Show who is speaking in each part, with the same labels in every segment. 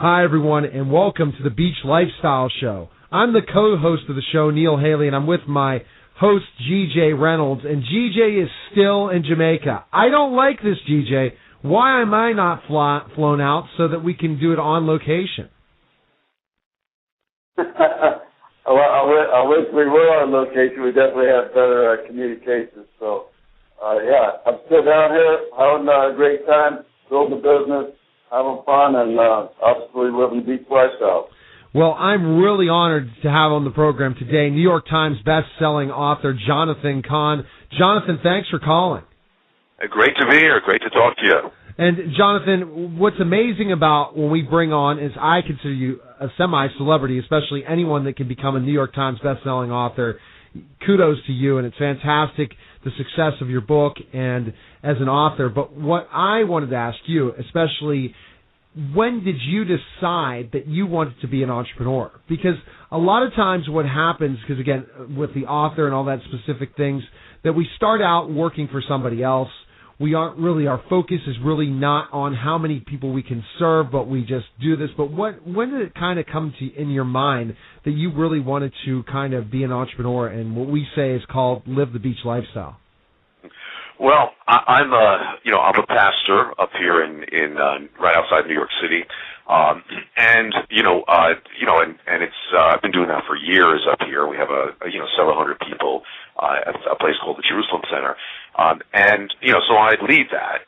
Speaker 1: Hi, everyone, and welcome to the Beach Lifestyle Show. I'm the co-host of the show, Neil Haley, and I'm with my host, GJ Reynolds, and GJ is still in Jamaica. I don't like this, GJ. Why am I not flown out so that we can do it on location?
Speaker 2: Well, I wish we were on location. We definitely have better communication. So, yeah, I'm still down here having a great time, building a business, having fun, and obviously living the beach lifestyle.
Speaker 1: Well, I'm really honored to have on the program today New York Times best-selling author Johnathan Cahn. Johnathan, thanks for calling.
Speaker 3: Great to be here. Great to talk to you.
Speaker 1: And, Johnathan, what's amazing about when we bring on is I consider you a semi-celebrity, especially anyone that can become a New York Times best-selling author. Kudos to you, and it's fantastic, the success of your book and as an author. But what I wanted to ask you, especially, when did you decide that you wanted to be an entrepreneur? Because a lot of times what happens, because, again, with the author and all that specific things, that we start out working for somebody else. We aren't really, our focus is really not on how many people we can serve, but we just do this. But when did it kind of come to in your mind that you really wanted to kind of be an entrepreneur and what we say is called live the beach lifestyle?
Speaker 3: Well, I'm a pastor up here in right outside New York City, and it's I've been doing that for years up here. We have several hundred people at a place called the Jerusalem Center, and so I lead that,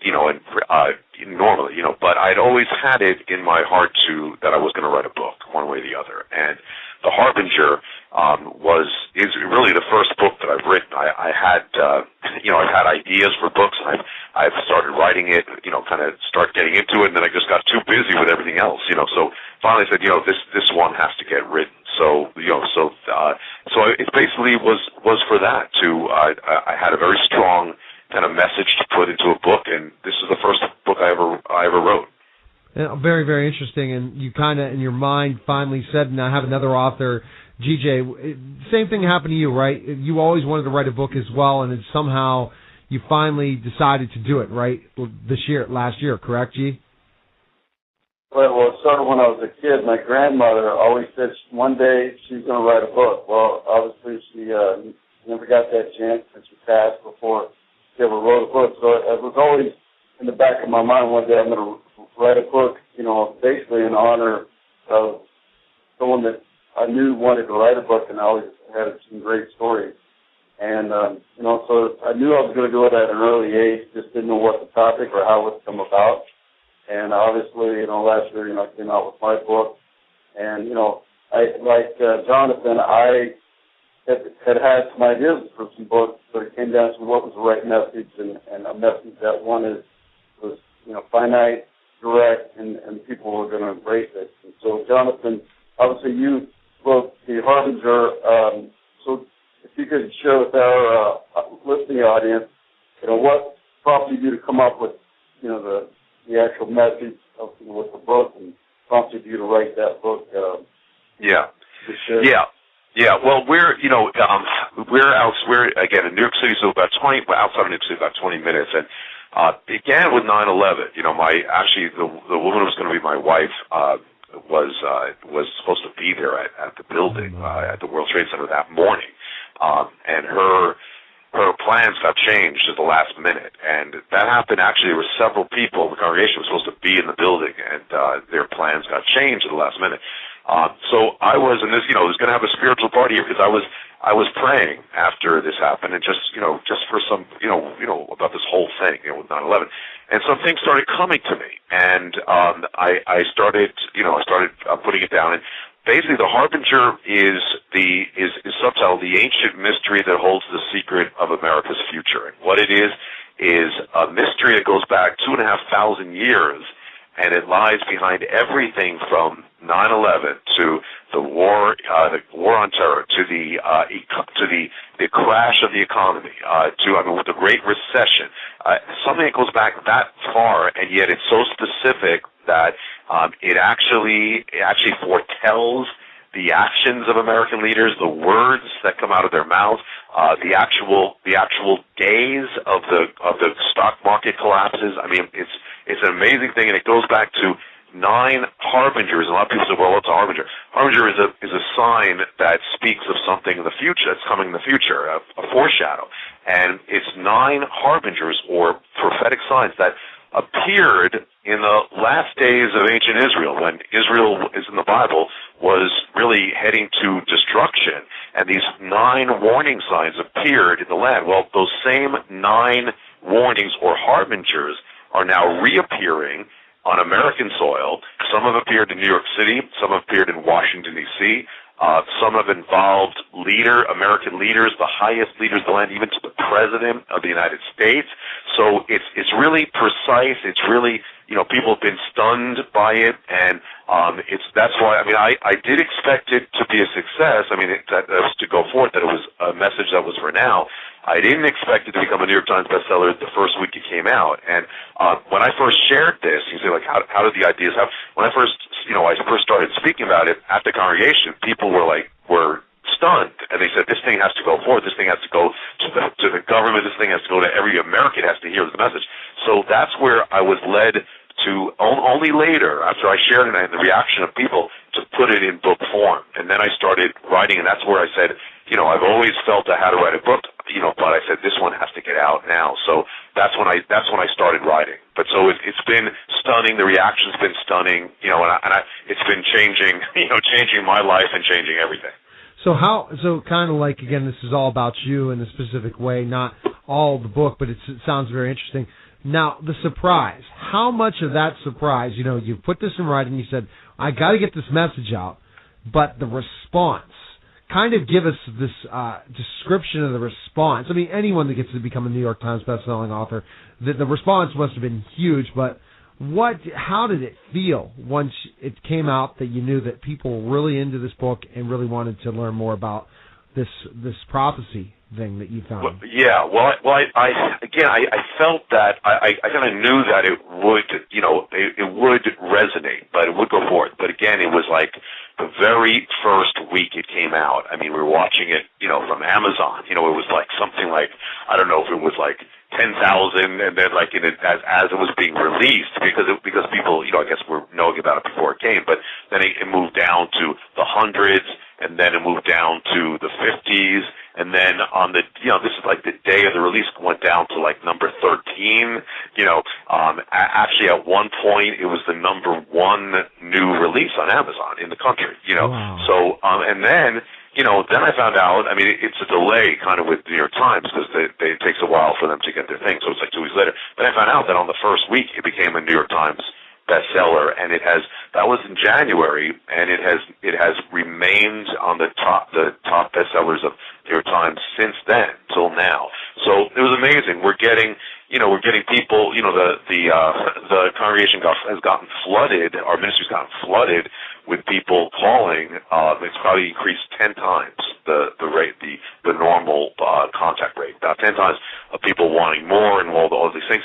Speaker 3: normally, but I'd always had it in my heart that I was going to write a book one way or the other, and the Harbinger is really the first book that I've written. I've had ideas for books, and I've started writing it, kind of start getting into it, and then I just got too busy with everything else, so finally I said, this one has to get written. So it basically was for that I had a very strong kind of message to put into a book, and this is the first book I ever wrote.
Speaker 1: Yeah, very, very interesting, and you kind of, in your mind, finally said, and I have another author, GJ, same thing happened to you, right? You always wanted to write a book as well, and then somehow you finally decided to do it, right, last year, correct, G?
Speaker 2: Well, it started when I was a kid. My grandmother always said one day she's going to write a book. Well, obviously she never got that chance since she passed before she ever wrote a book. So it was always in the back of my mind one day I'm going to write a book, basically in honor of someone that I knew wanted to write a book, and I always had some great stories. And, so I knew I was going to do it at an early age, just didn't know what the topic or how it would come about. And obviously, last year, I came out with my book. And, Johnathan, I had some ideas for some books, but it came down to what was the right message, and a message that was finite, direct, and people were going to embrace it. And so, Johnathan, obviously you wrote the Harbinger. So if you could share with our listening audience, what prompted you to come up with, the actual message of with the book, and prompted you to write that book?
Speaker 3: Yeah. Well, we're again in New York City, so outside of New York City, about 20 minutes, and began with 9/11. The woman who was going to be my wife was supposed to be there at the building at the World Trade Center that morning, and her plans got changed at the last minute, and that happened. Actually, there were several people in the congregation who were supposed to be in the building, and their plans got changed at the last minute. So I was in this, was going to have a spiritual party here because I was praying after this happened, and just for some, about this whole thing, with 9/11, and some things started coming to me, and I started putting it down, and basically the Harbinger is subtitled "The Ancient Mystery That Holds the Secret of America's Future," and what it is a mystery that goes back 2,500 years. And it lies behind everything from 9/11 to the war on terror, to the crash of the economy, with the Great Recession. Something that goes back that far, and yet it's so specific that it actually foretells the actions of American leaders, the words that come out of their mouths, the actual days of the stock market collapses. I mean, it's an amazing thing, and it goes back to 9 harbingers. And a lot of people say, well, what's a harbinger? Harbinger is a sign that speaks of something in the future, that's coming in the future, a foreshadow. And it's 9 harbingers or prophetic signs that appeared in the last days of ancient Israel, when Israel is in the Bible was really heading to destruction, and these 9 warning signs appeared in the land. Well, those same 9 warnings or harbingers are now reappearing on American soil. Some have appeared in New York City, some have appeared in Washington, D.C., some have involved American leaders, the highest leaders of the land, even to the President of the United States. So it's really precise. It's really, people have been stunned by it, and that's why. I mean, I did expect it to be a success. I mean, that was to go forth, that it was a message that was for now. I didn't expect it to become a New York Times bestseller the first week it came out. And when I first shared this, you say, like, how did the ideas happen? When I first started speaking about it at the congregation, people were stunned, and they said, this thing has to go forward, this thing has to go to the government, this thing has to go to every American, has to hear the message. So that's where I was led to, only later, after I shared it and the reaction of people, to put it in book form. And then I started writing, and that's where I said, I've always felt I had to write a book, but I said, this one has to get out now. So that's when I started writing. But so it's been stunning. The reaction's been stunning, it's been changing, changing my life and changing everything.
Speaker 1: So kind of like, again, this is all about you in a specific way, not all the book, but it sounds very interesting. Now, the surprise, how much of that surprise, you put this in writing, you said, I got to get this message out, but the response, kind of give us this description of the response. I mean, anyone that gets to become a New York Times bestselling author, the response must have been huge, but how did it feel once it came out that you knew that people were really into this book and really wanted to learn more about this prophecy thing that you found?
Speaker 3: I felt that I kind of knew that it would, it would resonate, but it would go forth. But again, it was like the very first week it came out. I mean, we were watching it, from Amazon. It was like something like, I don't know if it was like 10,000, and then like as it was being released, because people, I guess were knowing about it before it came, but then it moved down to the hundreds, and then it moved down to the 50s, and then on the, this is like the day of the release, went down to like number 13. Actually at one point it was the number 1 new release on Amazon in the country.
Speaker 1: Wow.
Speaker 3: So and then. Then I found out, I mean, it's a delay kind of with the New York Times because it takes a while for them to get their thing, so it's like 2 weeks later. But I found out that on the first week it became a New York Times bestseller, and that was in January, and it has remained on the top bestsellers of New York Times since then till now. So it was amazing. We're getting people, the congregation has gotten flooded, our ministry's gotten flooded with people calling. It's probably increased 10 times the rate, the normal contact rate. About 10 times of people wanting more and all these things.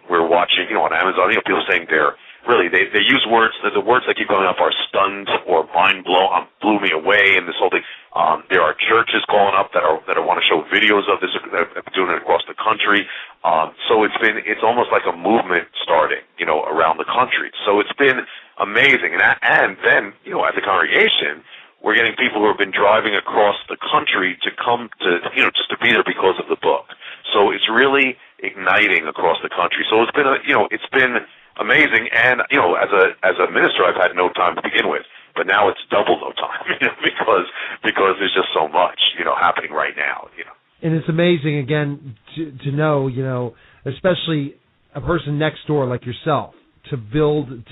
Speaker 3: We're watching, on Amazon, people saying they use words, the words that keep coming up are stunned or mind blown, blew me away, and this whole thing. There are churches calling up that want to show videos of this, that have been doing it across the country. So it's almost like a movement starting, around the country. So it's been amazing. And then, at the congregation, we're getting people who have been driving across the country to come to, just to be there because of the book. So it's really igniting across the country. So it's been it's been amazing. And, as a minister, I've had no time to begin with. But now it's double no time, because there's just so much, happening right now,
Speaker 1: And it's amazing, again, to know, especially a person next door like yourself, to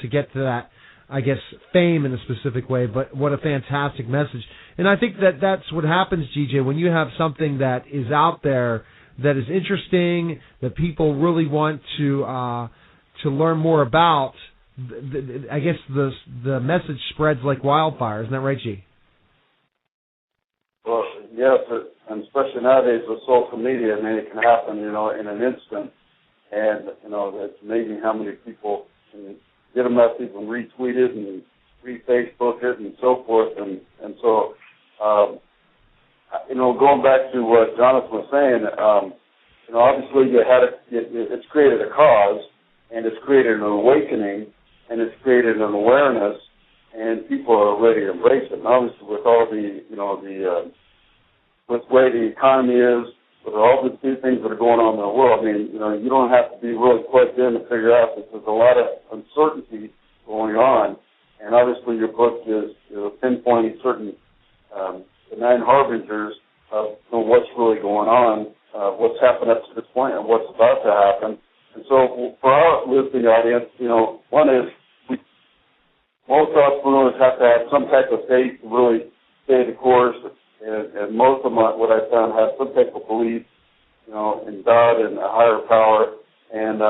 Speaker 1: get to that, I guess, fame in a specific way, but what a fantastic message. And I think that's what happens, GJ, when you have something that is out there that is interesting, that people really want to learn more about. I guess the message spreads like wildfire. Isn't that right, G?
Speaker 2: Well, yes, and especially nowadays with social media, it can happen, in an instant. And, it's amazing how many people can get a message and retweet it and re-Facebook it and so forth. And so, going back to what Johnathan was saying, obviously it's created a cause and it's created an awakening. and it's created an awareness, and people are ready to embrace it. And obviously, with all the, with the way the economy is, with all the new things that are going on in the world, I mean, you don't have to be really plugged in to figure out that there's a lot of uncertainty going on. And obviously, your book is pinpointing certain the 9 harbingers of what's really going on, what's happened up to this point, and what's about to happen. And so, for our listening audience, one is most entrepreneurs have to have some type of faith to really stay the course, and most of them, what I found, have some type of belief, in God and a higher power, and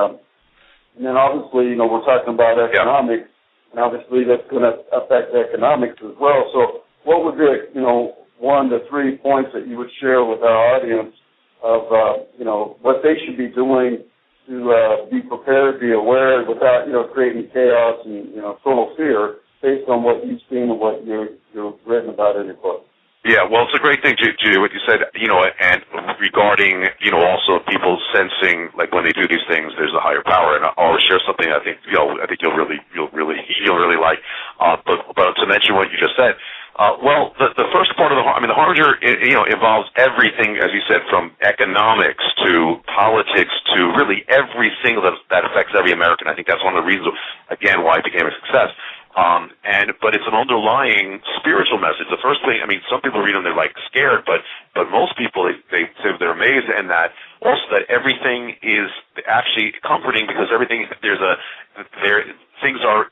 Speaker 2: then obviously, we're talking about economics, and obviously that's going to affect economics as well. So, what would be, 1 to 3 points that you would share with our audience of, what they should be doing to be prepared, be aware, without, creating chaos and, total fear, based on what you've seen and what you've written about in your book?
Speaker 3: Yeah, well, it's a great thing to do what you said, and regarding, also people sensing, like when they do these things, there's a higher power. And I'll share something I think you'll really like. But to mention what you just said, well, the first part of the Harbinger, involves everything, as you said, from economics to politics to really everything that affects every American. I think that's one of the reasons, again, why it became a success. But it's an underlying spiritual message. The first thing, some people read them, they're like scared, but most people, they say they're amazed, and that also that everything is actually comforting, because everything, things are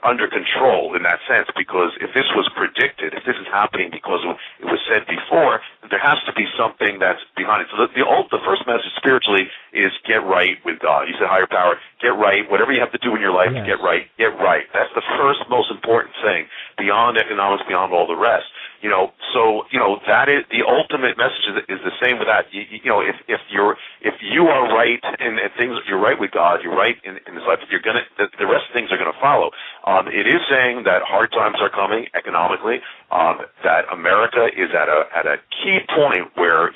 Speaker 3: under control in that sense, because if this was predicted, if this is happening because it was said before, there has to be something that's behind it. So the first message spiritually is get right with God. You said higher power, get right. Whatever you have to do in your life to get right, get right. That's the first most important thing, beyond economics, beyond all the rest. That is the ultimate message is the same with that. If you are right in things, you're right with God, you're right in this life, the rest of things are going to follow. It is saying that hard times are coming economically, that America is at a key point where,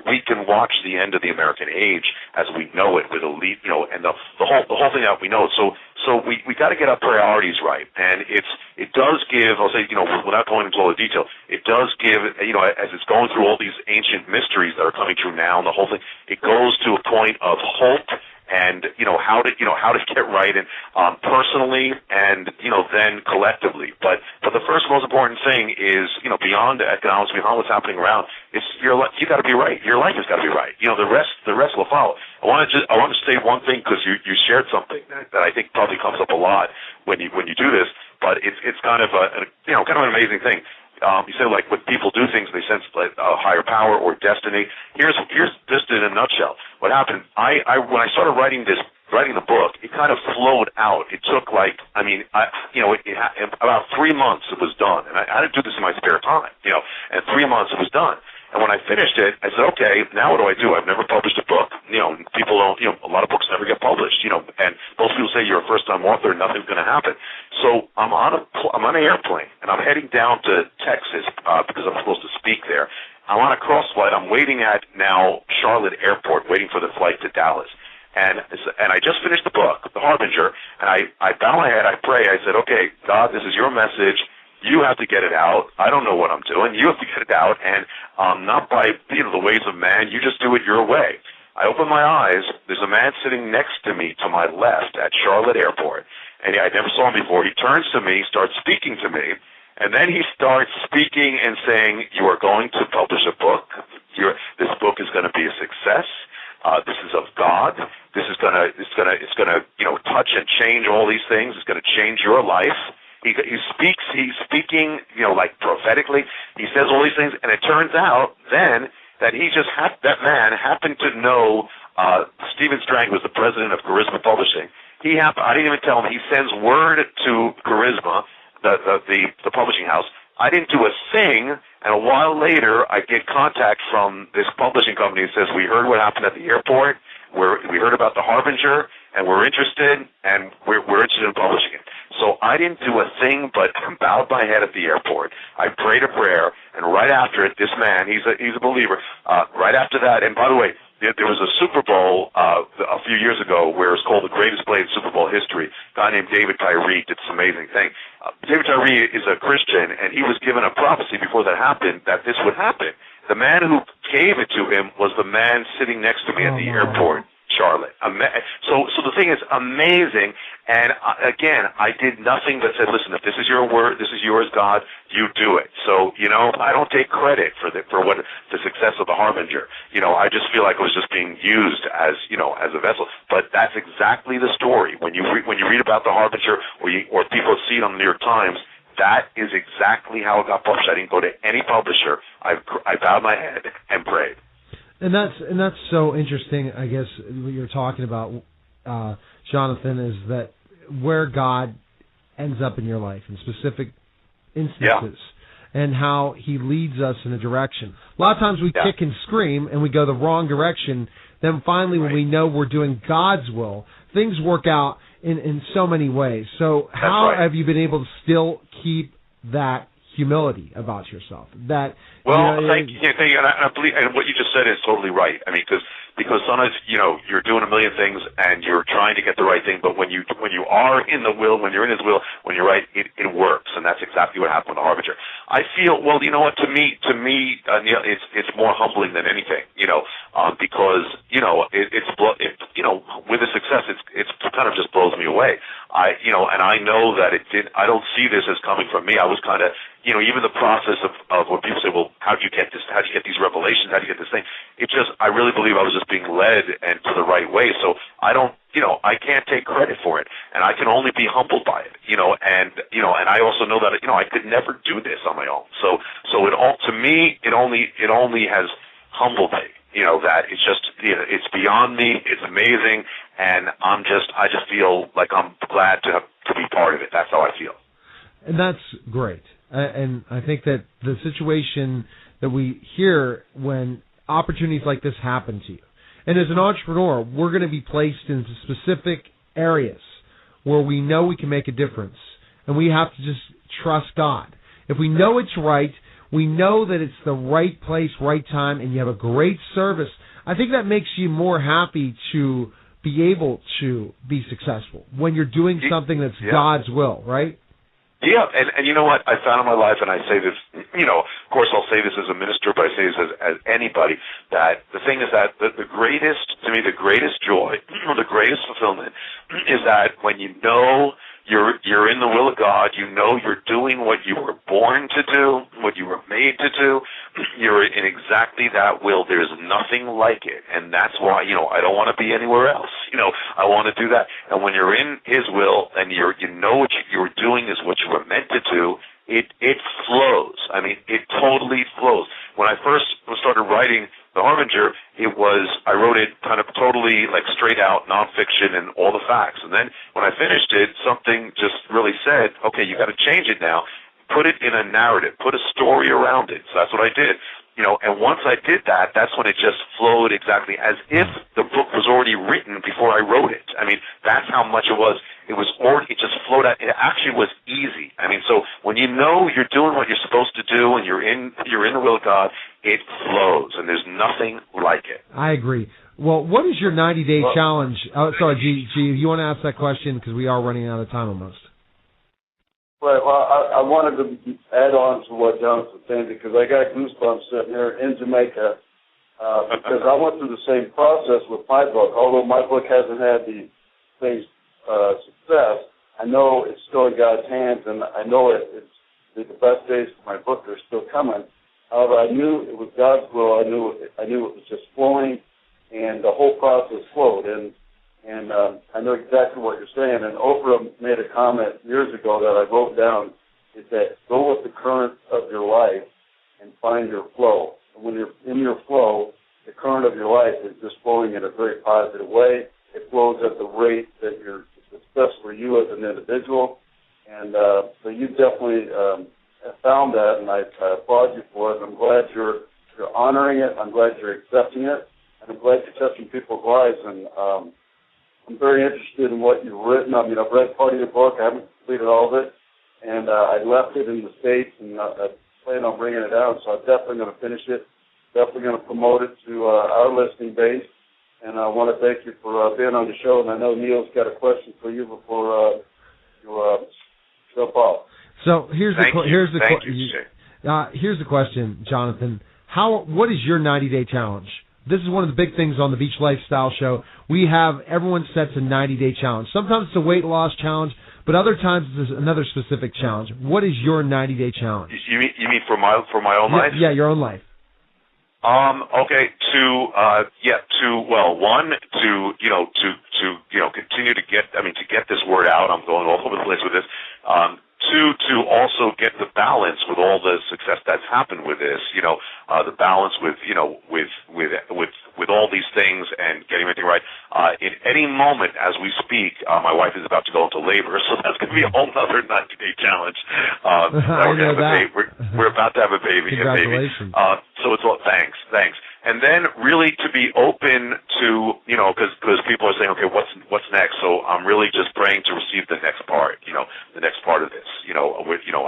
Speaker 3: we can watch the end of the American age as we know it, with elite, and the whole thing that we know. So we got to get our priorities right, and it does give, I'll say, without going into all the detail, it does give, as it's going through all these ancient mysteries that are coming through now, and the whole thing, it goes to a point of hope and how to get right, and personally and then collectively. But the first most important thing is beyond economics, beyond what's happening around, it's you got to be right. Your life has got to be right. The rest will follow. I want to say one thing, because you shared something that I think probably comes up a lot when you do this, but it's kind of kind of an amazing thing. You say, like, when people do things, they sense like a higher power or destiny. Here's just in a nutshell what happened. When I started writing the book, it kind of flowed out. It took about 3 months it was done, and I didn't do this in my spare time, and 3 months it was done. And when I finished it, I said, okay, now what do I do? I've never published a book. People don't, a lot of books never get published, and most people say you're a first-time author, nothing's going to happen. So I'm on an airplane, and I'm heading down to Texas, because I'm supposed to speak there. I'm on a cross flight. I'm waiting at now Charlotte Airport, waiting for the flight to Dallas. And I just finished the book, The Harbinger, and I bow my head, I pray, I said, okay, God, this is your message. You have to get it out. I don't know what I'm doing. You have to get it out, and not by the ways of man. You just do it your way. I open my eyes. There's a man sitting next to me to my left at Charlotte Airport, and I never saw him before. He turns to me, starts speaking to me, and then he starts speaking and saying, you are going to publish a book. This book is going to be a success. This is of God. It's going to touch and change all these things. It's going to change your life. He's speaking, like prophetically. He says all these things, and it turns out then that that man happened to know Stephen Strang was the president of Charisma Publishing. I didn't even tell him. He sends word to Charisma, the publishing house. I didn't do a thing, and a while later, I get contact from this publishing company that says, we heard what happened at the airport, we heard about the Harbinger, and we're interested, and we're interested in publishing it. So I didn't do a thing but bowed my head at the airport. I prayed a prayer, and right after it, this man, he's a believer, right after that, and by the way, there was a Super Bowl a few years ago where it's called the greatest play in Super Bowl history. A guy named David Tyree did this amazing thing. David Tyree is a Christian, and he was given a prophecy before that happened that this would happen. The man who gave it to him was the man sitting next to me at the airport, Charlotte. So the thing is amazing, and again, I did nothing but said, listen, if this is your word, this is yours, God, you do it. So, I don't take credit for what the success of the Harbinger. I just feel like it was just being used as a vessel. But that's exactly the story. When you read about the Harbinger, or people see it on the New York Times, that is exactly how it got published. I didn't go to any publisher. I bowed my head and prayed.
Speaker 1: And that's so interesting, I guess, what you're talking about, Johnathan, is that where God ends up in your life in specific instances, and how he leads us in a direction. A lot of times we kick and scream and we go the wrong direction. Then finally, when we know we're doing God's will, things work out in so many ways. So how have you been able to still keep that humility about yourself? Thank you.
Speaker 3: And I believe, and what you just said is totally right. I mean, because sometimes you're doing a million things and you're trying to get the right thing, but when you are in the will, when you're in His will, when you're right, it works, and that's exactly what happened with the Harbinger. I feel, well, you know what? To me, it's more humbling than anything, because with the success, it's kind of just blows me away. And I know that it did. I don't see this as coming from me. I was kind of, even the process of when people say, well, how do you get this? How do you get these revelations? How do you get this thing? I really believe I was just being led and to the right way. So I don't, I can't take credit for it, and I can only be humbled by it, and I also know that, I could never do this on my own. So it all, to me, it only has humbled me, that it's just, it's beyond me, it's amazing, and I just feel like I'm glad to be part of it. That's how I feel.
Speaker 1: And that's great. And I think that the situation that we hear when opportunities like this happen to you, and as an entrepreneur, we're going to be placed in specific areas where we know we can make a difference, and we have to just trust God. If we know it's right, we know that it's the right place, right time, and you have a great service, I think that makes you more happy to be able to be successful when you're doing something that's God's will, right?
Speaker 3: Yeah, and you know what I found in my life, and I say this, of course I'll say this as a minister, but I say this as anybody, that the thing is that the greatest joy, or the greatest fulfillment is that when you know you're in the will of God, you're doing what you were born to do, what you were made to do, you're in exactly that will. There's nothing like it, and that's why, I don't want to be anywhere else. I want to do that. And when you're in His will and what you're doing is what you were meant to do, it flows. I mean, it totally flows. When I first started writing The Harbinger, I wrote it kind of totally like straight out nonfiction and all the facts. And then when I finished it, something just really said, okay, you got to change it now. Put it in a narrative. Put a story around it. So that's what I did. And once I did that, that's when it just flowed exactly as if the book was already written before I wrote it. I mean, that's how much it was. It just flowed out. It actually was easy. I mean, so when you know you're doing what you're supposed to do and you're in the will of God, it flows, and there's nothing like it.
Speaker 1: I agree. Well, what is your 90-day challenge? Oh, sorry, G, you want to ask that question because we are running out of time almost.
Speaker 2: Right. Well, I wanted to add on to what Johnathan was saying because I got goosebumps sitting here in Jamaica because I went through the same process with my book. Although my book hasn't had the same success, I know it's still in God's hands, and I know it's the best days for my book are still coming. However, I knew it was God's will. I knew it was just flowing, and the whole process flowed. And I know exactly what you're saying. And Oprah made a comment years ago that I wrote down, is that go with the current of your life and find your flow. And when you're in your flow, the current of your life is just flowing in a very positive way. It flows at the rate that it's best for you as an individual. And so you definitely have found that, and I applaud you for it. I'm glad you're honoring it. I'm glad you're accepting it. And I'm glad you're touching people's lives. And I'm very interested in what you've written. I mean, I've read part of your book. I haven't completed all of it. And I left it in the States, and I plan on bringing it out. So I'm definitely going to finish it. definitely going to promote it to our listening base. And I want to thank you for being on the show. And I know Neil's got a question for you before you jump off.
Speaker 1: So here's the question, Johnathan. What is your 90-day challenge? This is one of the big things on the Beach Lifestyle Show. We have everyone sets a 90-day challenge. Sometimes it's a weight loss challenge, but other times it's another specific challenge. What is your 90-day challenge?
Speaker 3: You mean for my own life?
Speaker 1: Yeah, your own life.
Speaker 3: Okay. To continue to get this word out. I'm going all over the place with this. To also get the balance with all the success that's happened with this, the balance with all these things and getting everything right. In any moment as we speak, my wife is about to go into labor, so that's going to be a whole other 90-day challenge. We're about to have a baby.
Speaker 1: Congratulations.
Speaker 3: So it's all thanks. And then really to be open to, because people are saying, okay, what's next? So I'm really just praying to receive the next part, the next part of this. I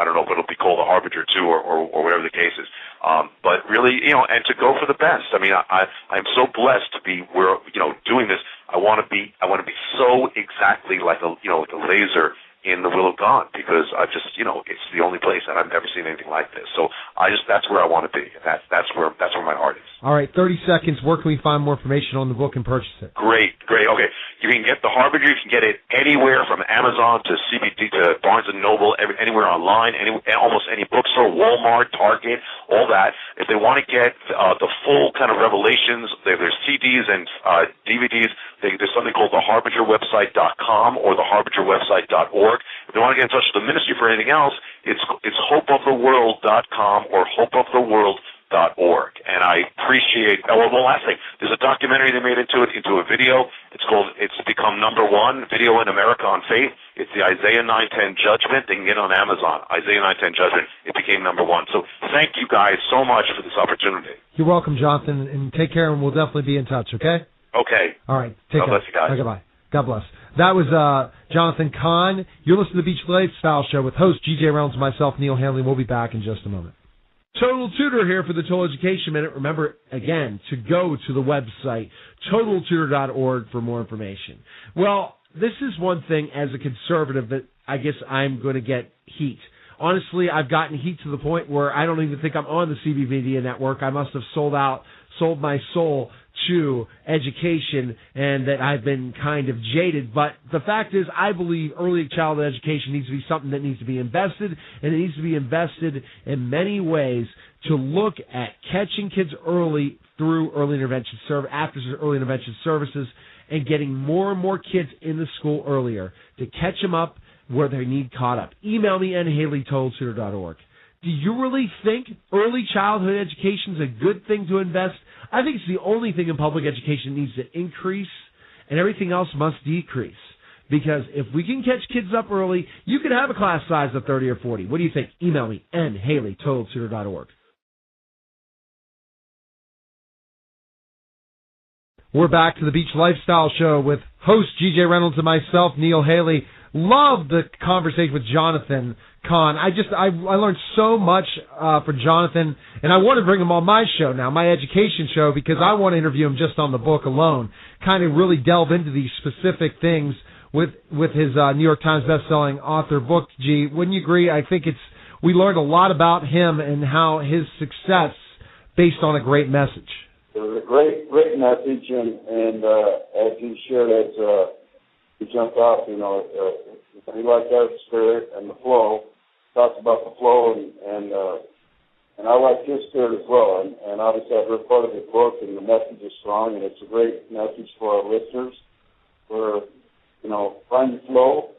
Speaker 3: don't know if it'll be called a Harbinger 2 or whatever the case is. But really, and to go for the best. I mean, I'm so blessed to be doing this. I want to be so exactly like a laser in the will of God, because I just, it's the only place, and I've never seen anything like this. So that's where I want to be. That's where my heart is.
Speaker 1: All right, 30 seconds. Where can we find more information on the book and purchase it?
Speaker 3: Great. Okay, you can get the Harbinger. You can get it anywhere from Amazon to CBD to Barnes and Noble, anywhere online, almost any bookstore, Walmart, Target, all that. If they want to get the full kind of revelations, there's CDs and DVDs. There's something called the HarbingerWebsite.com or the HarbingerWebsite.org. If they want to get in touch with the ministry for anything else, it's HopeOfTheWorld.com or HopeOfTheWorld.org. And I appreciate. Well, the last thing, there's a documentary they made into a video. It's become #1 video in America on faith. It's the Isaiah 9:10 Judgment. They can get it on Amazon. Isaiah 9:10 Judgment. It became #1. So thank you guys so much for this opportunity.
Speaker 1: You're welcome, Johnathan, and take care, and we'll definitely be in touch. Okay.
Speaker 3: Okay.
Speaker 1: All right. Take care.
Speaker 3: God bless you guys.
Speaker 1: Right, goodbye. God bless. That was Johnathan Cahn. You're listening to the Beach Lifestyle Show with host G.J. Reynolds and myself, Neil Hanley. We'll be back in just a moment. Total Tutor here for the Total Education Minute. Remember, again, to go to the website, totaltutor.org, for more information. Well, this is one thing as a conservative that I guess I'm going to get heat. Honestly, I've gotten heat to the point where I don't even think I'm on the CB Media Network. I must have sold my soul to education, and that I've been kind of jaded. But the fact is, I believe early childhood education needs to be something that needs to be invested, and it needs to be invested in many ways to look at catching kids early through early intervention after early intervention services, and getting more and more kids in the school earlier to catch them up where they need caught up. Email me, nhaley@totaltutor.org. Do you really think early childhood education is a good thing to invest? I think it's the only thing in public education that needs to increase, and everything else must decrease. Because if we can catch kids up early, you can have a class size of 30 or 40. What do you think? Email me, nhaley@totaltutor.org. We're back to the Beach Lifestyle Show with host G.J. Reynolds and myself, Neil Haley. Love the conversation with Johnathan Cahn. I learned so much for Johnathan, and I want to bring him on my show now, my education show, because I want to interview him just on the book alone, kind of really delve into these specific things with his New York Times bestselling author book. G, wouldn't you agree? I think we learned a lot about him and how his success based on a great message.
Speaker 2: It was a great message, and as he shared it, he jumped off, he liked our spirit and the flow, talks about the flow, and I like his spirit as well, and obviously I've read part of his book, and the message is strong, and it's a great message for our listeners, find your flow,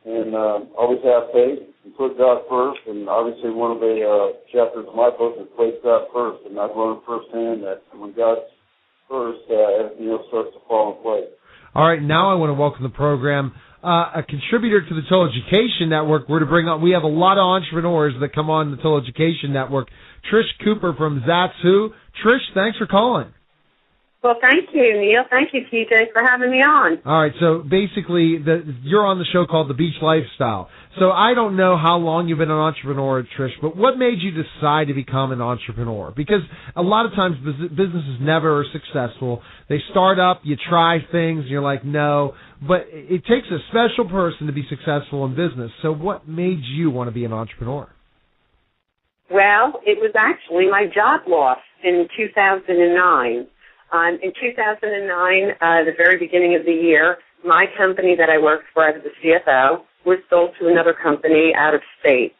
Speaker 2: and always have faith, and put God first, and obviously one of the chapters of my book is place God first, and I've learned firsthand that when God's first, everything else starts to fall in place.
Speaker 1: All right, now I want to welcome the program a contributor to the Total Education Network. We have a lot of entrepreneurs that come on the Total Education Network. Trish Cooper from That's Who. Trish, thanks for calling.
Speaker 4: Well, thank you, Neil. Thank you, TJ, for having me on.
Speaker 1: All right, so basically, you're on the show called The Beach Lifestyle. So I don't know how long you've been an entrepreneur, Trish, but what made you decide to become an entrepreneur? Because a lot of times businesses never are successful. They start up, you try things, and you're like, no. But it takes a special person to be successful in business. So what made you want to be an entrepreneur?
Speaker 4: Well, it was actually my job loss in 2009. In 2009, the very beginning of the year, my company that I worked for as the CFO was sold to another company out of state.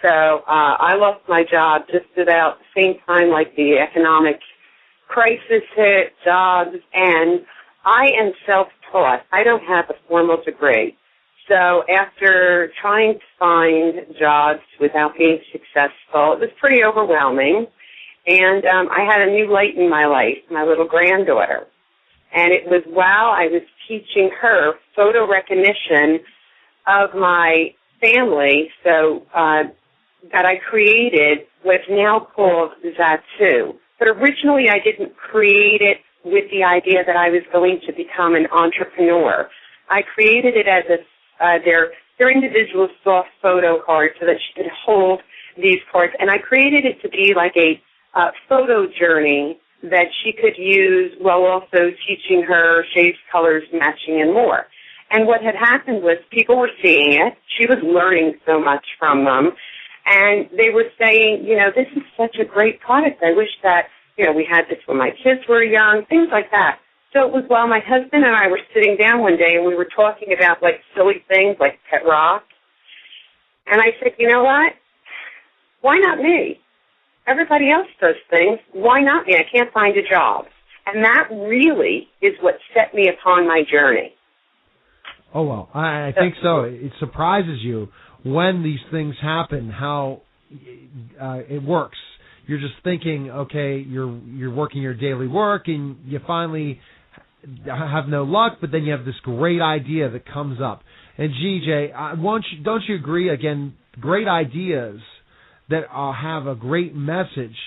Speaker 4: So I lost my job just about the same time like the economic crisis hit, jobs, and I am self-taught. I don't have a formal degree. So after trying to find jobs without being successful, it was pretty overwhelming. And I had a new light in my life, my little granddaughter. And it was while I was teaching her photo recognition of my family, so that I created what's now called Zatu. But originally I didn't create it with the idea that I was going to become an entrepreneur. I created it as their individual soft photo cards so that she could hold these cards. And I created it to be like a photo journey that she could use while also teaching her shapes, colors, matching, and more. And what had happened was people were seeing it. She was learning so much from them. And they were saying, this is such a great product. I wish that, we had this when my kids were young, things like that. So it was while my husband and I were sitting down one day and we were talking about, silly things like pet rock. And I said, you know what? Why not me? Everybody else does things. Why not me? I can't find a job. And that really is what set me upon my journey.
Speaker 1: Oh, well, I think so. It surprises you when these things happen, how it works. You're just thinking, okay, you're working your daily work, and you finally have no luck, but then you have this great idea that comes up. And, GJ, don't you agree, again, great ideas that have a great message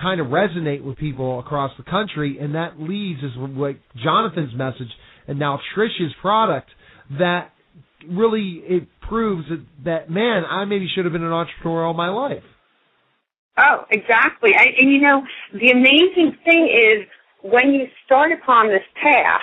Speaker 1: kind of resonate with people across the country, and that leads is like Johnathan's message and now Trish's product that really it proves that man, I maybe should have been an entrepreneur all my life.
Speaker 4: Oh, exactly. And the amazing thing is when you start upon this path,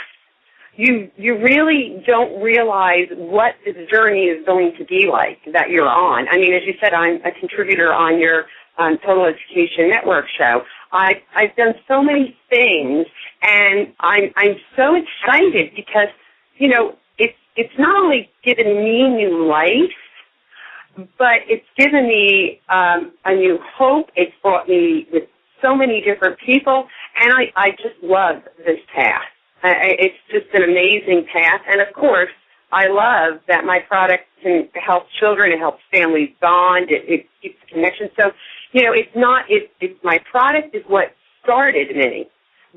Speaker 4: you really don't realize what this journey is going to be like that you're on. I mean, as you said, I'm a contributor on your Total Education Network show. I've done so many things, and I'm so excited because, it's not only given me new life, but it's given me a new hope. It's brought me with so many different people, and I just love this path. It's just an amazing path, and of course, I love that my product can help children, it helps families bond, it keeps connection. So, it's my product is what started me,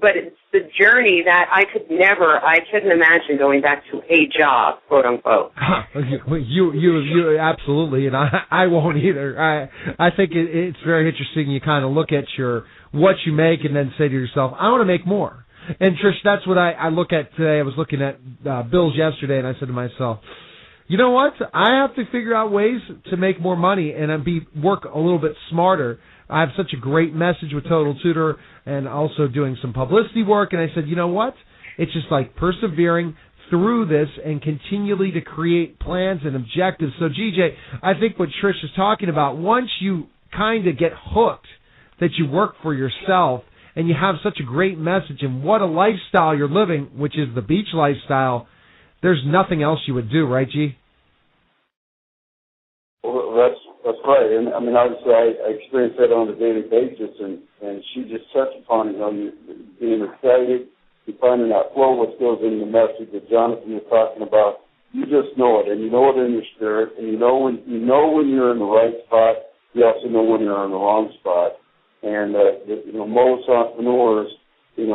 Speaker 4: but it's the journey that I couldn't imagine going back to a job, quote unquote.
Speaker 1: You absolutely, and I won't either. I think it's very interesting. You kind of look at what you make and then say to yourself, I want to make more. And Trish, that's what I look at today. I was looking at bills yesterday, and I said to myself, you know what? I have to figure out ways to make more money and work a little bit smarter. I have such a great message with Total Tutor and also doing some publicity work. And I said, you know what? It's just like persevering through this and continually to create plans and objectives. So, GJ, I think what Trish is talking about, once you kind of get hooked that you work for yourself and you have such a great message and what a lifestyle you're living, which is the beach lifestyle, there's nothing else you would do, right, G?
Speaker 2: Well, that's right. And I mean, obviously, I experience that on a daily basis, and she just touched upon it. You being excited, you finding that flow, what goes in the message that Johnathan was talking about. You just know it, and you know it in your spirit, and you know when you're in the right spot. You also know when you're in the wrong spot. And most entrepreneurs, they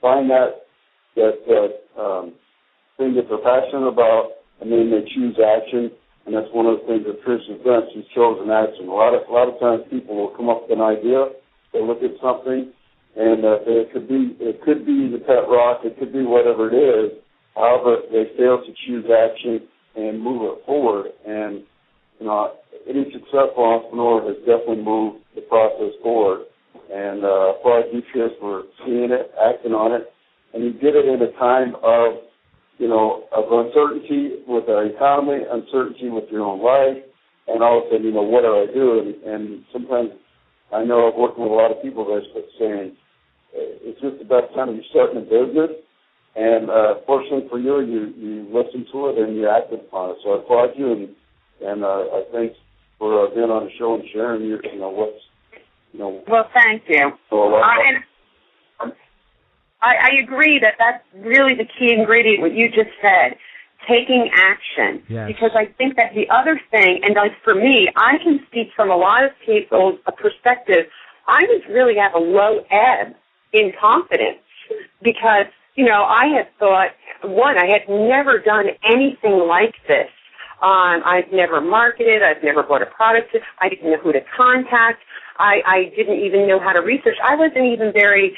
Speaker 2: find that thing that they're passionate about, and then they choose action. And that's one of the things that Trish has done. She's chosen action. A lot of times people will come up with an idea, they look at something, And it could be the pet rock, it could be whatever it is. However, they fail to choose action and move it forward. And, any successful entrepreneur has definitely moved the process forward. And applaud you, Trish, for seeing it, acting on it. And you did it in a time of, of uncertainty with our economy, uncertainty with your own life, and all of a sudden, what do I do? And sometimes I know I've worked with a lot of people that's saying, it's just the best time to be starting a business. And fortunately for you, you listened to it and you acted upon it. So I applaud you, and I thanks for being on the show and sharing your, what's,
Speaker 4: Well, thank you. And I agree that that's really the key ingredient, what you just said, taking action.
Speaker 1: Yes.
Speaker 4: Because I think that the other thing, and like for me, I can speak from a lot of people's perspective, I was really at a low ebb in confidence because, I had thought, I had never done anything like this. I've never marketed. I've never bought a product. I didn't know who to contact. I didn't even know how to research. I wasn't even very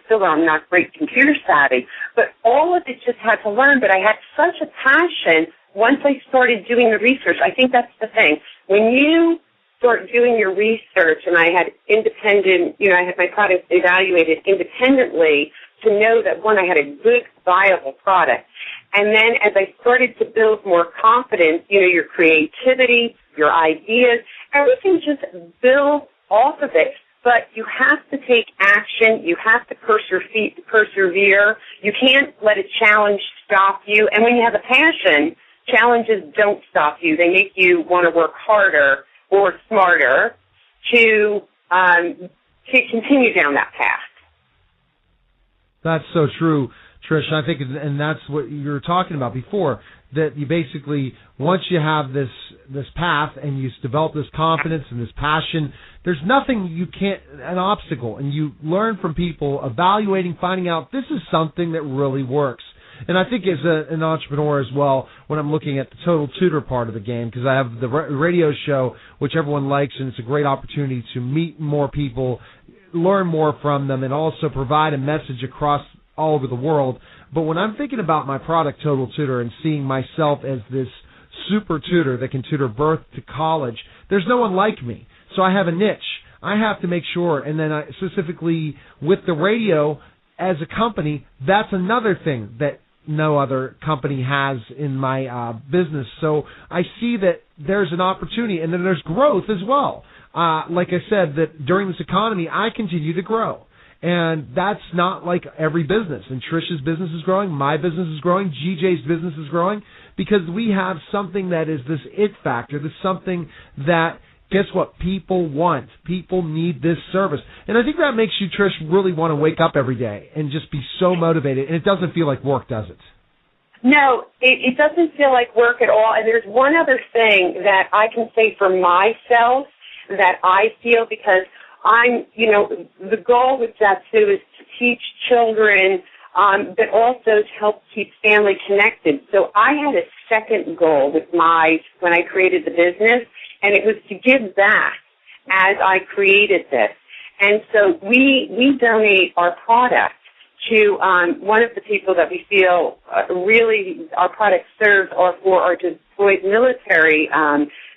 Speaker 4: still I'm not great computer savvy, but all of it just had to learn. But I had such a passion once I started doing the research. I think that's the thing. When you start doing your research, and I had independent, I had my product evaluated independently to know that, one, I had a good, viable product. And then as I started to build more confidence, your creativity, your ideas, everything just builds off of it. But you have to take action. You have to persevere. You can't let a challenge stop you. And when you have a passion, challenges don't stop you. They make you want to work harder or smarter to continue down that path.
Speaker 1: That's so true, Trish. I think, and that's what you were talking about before, that you basically, once you have this path and you develop this confidence and this passion, there's nothing an obstacle, and you learn from people, evaluating, finding out this is something that really works. And I think as an entrepreneur as well, when I'm looking at the Total Tutor part of the game, because I have the radio show, which everyone likes, and it's a great opportunity to meet more people, learn more from them, and also provide a message across all over the world. But when I'm thinking about my product, Total Tutor, and seeing myself as this super tutor that can tutor birth to college, there's no one like me. So I have a niche. I have to make sure, and then specifically with the radio as a company, that's another thing that no other company has in my business. So I see that there's an opportunity, and then there's growth as well. Like I said, that during this economy, I continue to grow. And that's not like every business. And Trish's business is growing, my business is growing, GJ's business is growing, because we have something that is this it factor, this something that, guess what, people want. People need this service. And I think that makes you, Trish, really want to wake up every day and just be so motivated. And it doesn't feel like work, does it?
Speaker 4: No, it doesn't feel like work at all. And there's one other thing that I can say for myself that I feel, because I'm, the goal with Jatsu is to teach children, but also to help keep family connected. So I had a second goal when I created the business, and it was to give back as I created this. And so we donate our product to one of the people that we feel really our product serves are for our deployed military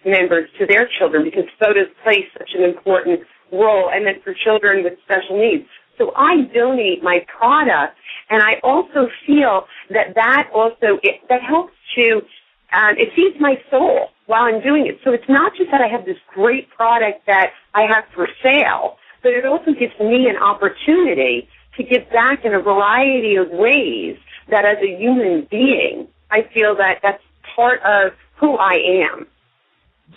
Speaker 4: members, to their children, because photos play such an important role, and then for children with special needs. So I donate my product, and I also feel that helps to, it feeds my soul while I'm doing it. So it's not just that I have this great product that I have for sale, but it also gives me an opportunity to give back in a variety of ways that as a human being, I feel that that's part of who I am.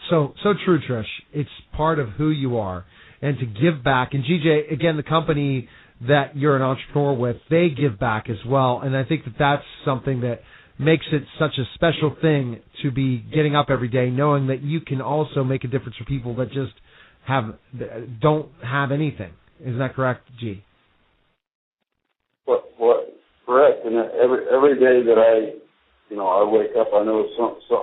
Speaker 1: So true, Trish. It's part of who you are. And to give back. And GJ, again, the company that you're an entrepreneur with, they give back as well. And I think that that's something that makes it such a special thing to be getting up every day, knowing that you can also make a difference for people that just don't have anything. Isn't that correct, G?
Speaker 2: Well, correct. And every day that I wake up, I know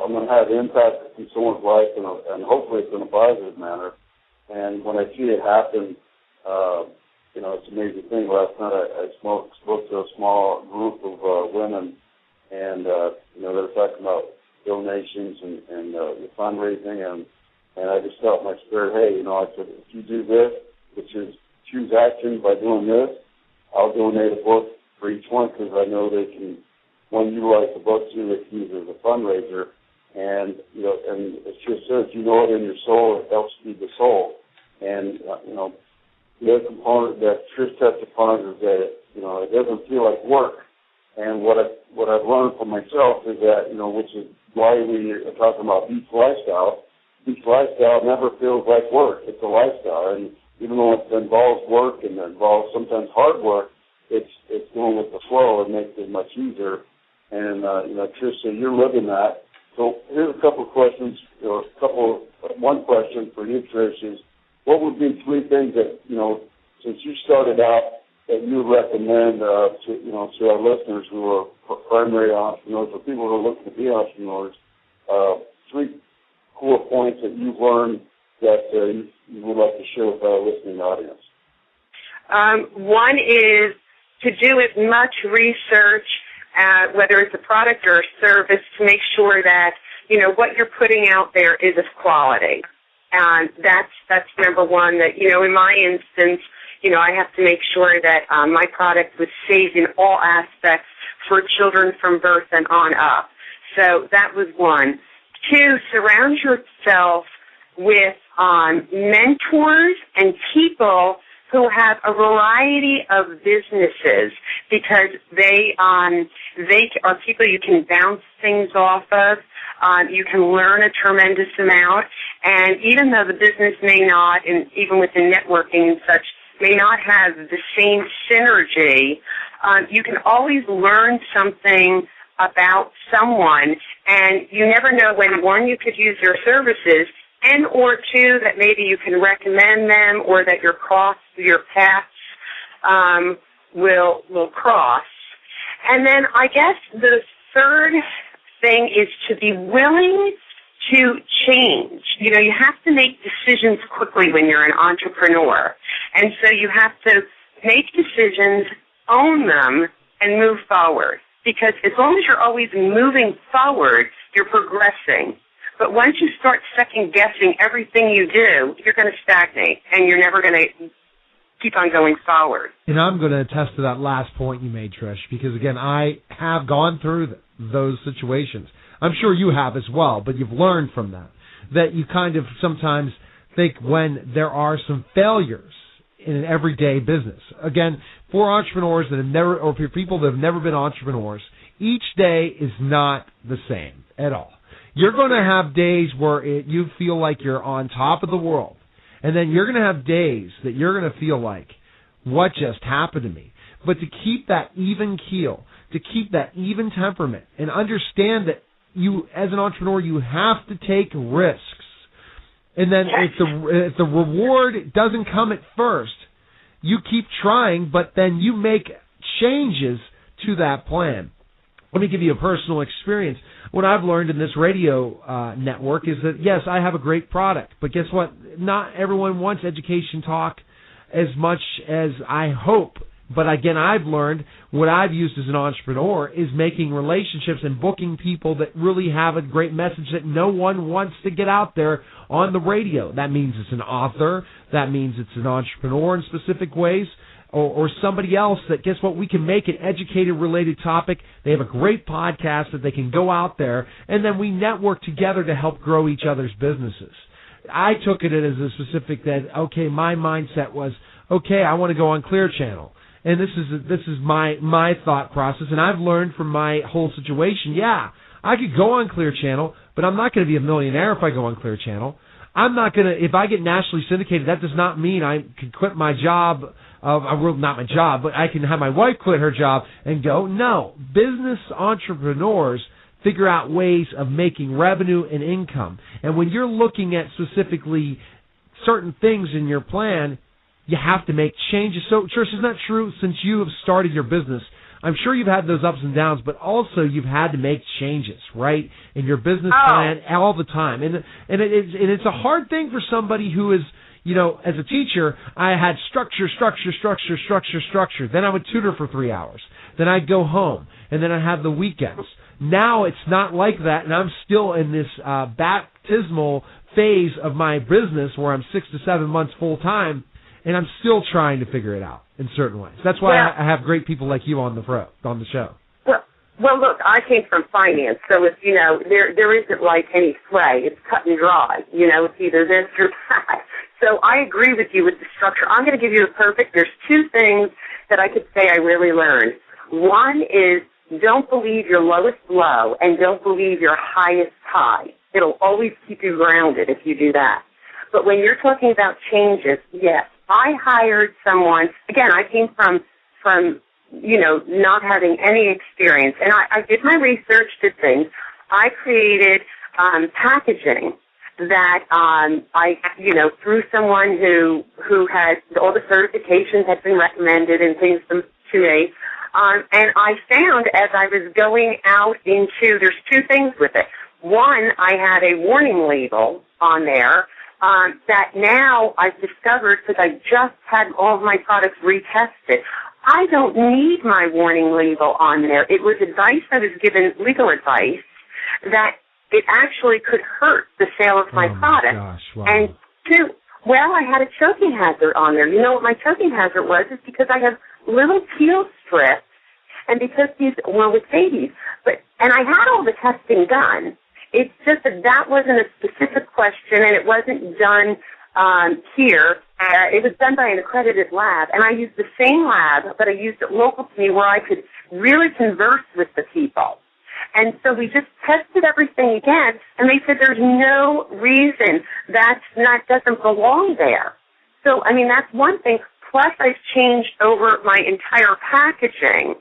Speaker 2: I'm going to have impact in someone's life, and hopefully it's in a positive manner. And when I see it happen, it's an amazing thing. Last night I spoke to a small group of women, and they were talking about donations and the fundraising, and I just felt in my spirit, hey, I said, if you do this, which is choose action by doing this, I'll donate a book for each one, because I know they can, when you write the book too, they can use it as a fundraiser. And, and it just says, it in your soul, it helps feed the soul. And, the other component that Trish touched upon is that, it doesn't feel like work. And what I've learned for myself is that, which is why we are talking about beach lifestyle. Beach lifestyle never feels like work. It's a lifestyle. And even though it involves work and it involves sometimes hard work, it's going with the flow and makes it much easier. And, Trish, so you're living that. So here's a couple of questions, one question for you, Trish, is what would be three things that, since you started out, that you would recommend to our listeners who are primary entrepreneurs or people who are looking to be entrepreneurs, three core points that you've learned that you would like to share with our listening audience?
Speaker 4: One is to do as much research, whether it's a product or a service, to make sure that, what you're putting out there is of quality. And that's number one, that, in my instance, I have to make sure that my product was safe in all aspects for children from birth and on up. So that was one. Two, surround yourself with mentors and people who have a variety of businesses, because they are people you can bounce things off of. You can learn a tremendous amount, and even though the business may not, and even within networking and such, may not have the same synergy, you can always learn something about someone, and you never know when, one, you could use their services, and or two, that maybe you can recommend them, or that your paths will cross. And then I guess the third thing is to be willing to change. You have to make decisions quickly when you're an entrepreneur. And so you have to make decisions, own them, and move forward. Because as long as you're always moving forward, you're progressing. But once you start second-guessing everything you do, you're going to stagnate, and you're never going to keep on going forward.
Speaker 1: And I'm going to attest to that last point you made, Trish, because, again, I have gone through those situations. I'm sure you have as well, but you've learned from that you kind of sometimes think when there are some failures in an everyday business. Again, for entrepreneurs that have never, or for people that have never been entrepreneurs, each day is not the same at all. You're going to have days where you feel like you're on top of the world, and then you're going to have days that you're going to feel like, what just happened to me? But to keep that even keel, to keep that even temperament, and understand that you, as an entrepreneur, you have to take risks. And then if the reward doesn't come at first, you keep trying, but then you make changes to that plan. Let me give you a personal experience. What I've learned in this radio network is that, yes, I have a great product, but guess what? Not everyone wants education talk as much as I hope. But again, I've learned what I've used as an entrepreneur is making relationships and booking people that really have a great message that no one wants to get out there on the radio. That means it's an author. That means it's an entrepreneur in specific ways. Or somebody else that, guess what, we can make an educated-related topic. They have a great podcast that they can go out there, and then we network together to help grow each other's businesses. I took it as a specific that, okay, my mindset was, okay, I want to go on Clear Channel. And this is my thought process, and I've learned from my whole situation, yeah, I could go on Clear Channel, but I'm not going to be a millionaire if I go on Clear Channel. I'm not going to, if I get nationally syndicated, that does not mean I can quit my job, not my job, but I can have my wife quit her job and go. No, business entrepreneurs figure out ways of making revenue and income. And when you're looking at specifically certain things in your plan, you have to make changes. So, Trish, isn't that true? Since you have started your business, I'm sure you've had those ups and downs, but also you've had to make changes, right, in your business plan all the time. And it's a hard thing for somebody who is, as a teacher, I had structure. Then I would tutor for 3 hours. Then I'd go home, and then I'd have the weekends. Now it's not like that, and I'm still in this baptismal phase of my business where I'm 6 to 7 months full-time, and I'm still trying to figure it out in certain ways. That's why I have great people like you on the show.
Speaker 4: Well, look, I came from finance, so it's, there isn't like any sway. It's cut and dry. It's either this or that. So I agree with you with the structure. I'm going to give you there's 2 things that I could say I really learned. One is don't believe your lowest low and don't believe your highest high. It'll always keep you grounded if you do that. But when you're talking about changes, yes, I hired someone. Again, I came from not having any experience. And I did my research, did things. I created packaging that through someone who had all the certifications had been recommended and things to me. And I found as I was going out there's 2 things with it. One, I had a warning label on there that now I've discovered because I just had all of my products retested. I don't need my warning label on there. It was advice I was given, legal advice, that it actually could hurt the sale of my product.
Speaker 1: Gosh, wow.
Speaker 4: And 2, I had a choking hazard on there. You know what my choking hazard was? It's because I have little peel strips, and because these were with babies. And I had all the testing done. It's just that wasn't a specific question, and it wasn't done here. It was done by an accredited lab, and I used the same lab, but I used it local to me where I could really converse with the people. And so we just tested everything again, and they said there's no reason that doesn't belong there. So, that's one thing. Plus, I've changed over my entire packaging.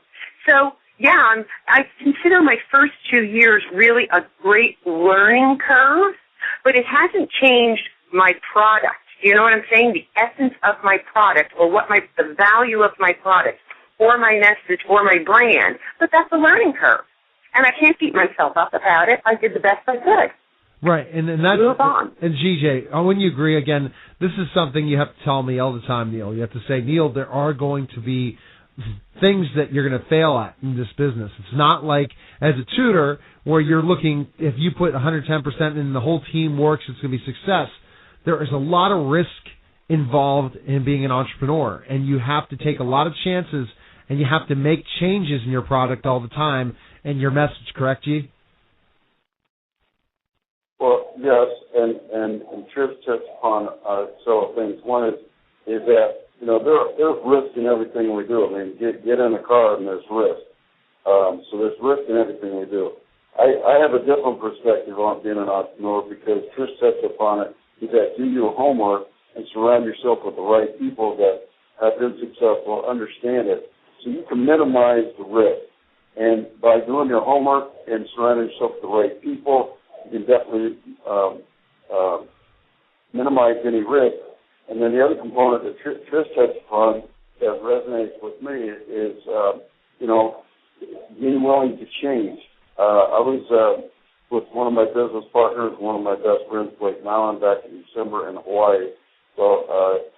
Speaker 4: So, I consider my first 2 years really a great learning curve, but it hasn't changed my product. You know what I'm saying? The essence of my product or the value of my product or my message or my brand. But that's a learning curve. And I can't beat myself up about it. I did the best I could.
Speaker 1: Right, and that's
Speaker 4: move on.
Speaker 1: And GJ, when you agree again, this is something you have to tell me all the time, Neil. You have to say, Neil, there are going to be things that you're going to fail at in this business. It's not like as a tutor where you're looking, if you put 110% in the whole team works, it's going to be success. There is a lot of risk involved in being an entrepreneur, and you have to take a lot of chances, and you have to make changes in your product all the time and your message, correct, G?
Speaker 2: Well, yes, and Trish touched upon several things. One is that, there's risk in everything we do. Get in a car and there's risk. So there's risk in everything we do. I have a different perspective on being an entrepreneur because Trish touched upon it, is that do your homework and surround yourself with the right people that have been successful, understand it, so you can minimize the risk. And by doing your homework and surrounding yourself with the right people, you can definitely minimize any risk. And then the other component that Trish touched upon that resonates with me is, being willing to change. I was with one of my business partners, one of my best friends, Blake Mallon, back in December in Hawaii. So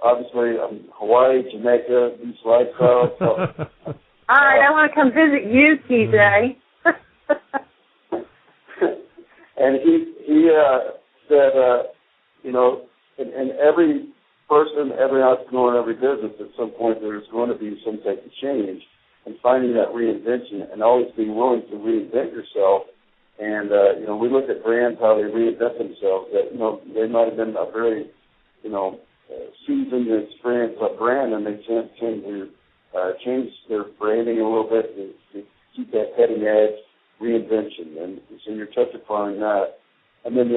Speaker 2: obviously, Hawaii, Jamaica, East Lifestyle. So,
Speaker 4: all right, I want to come visit you, TJ.
Speaker 2: And he said, in every person, every entrepreneur, every business, at some point there's going to be some type of change, and finding that reinvention and always being willing to reinvent yourself. And, we look at brands, how they reinvent themselves, that, they might have been a very, seasoned and experienced brand, and they change their branding a little bit to keep that cutting edge reinvention. And so you're touching upon that. And then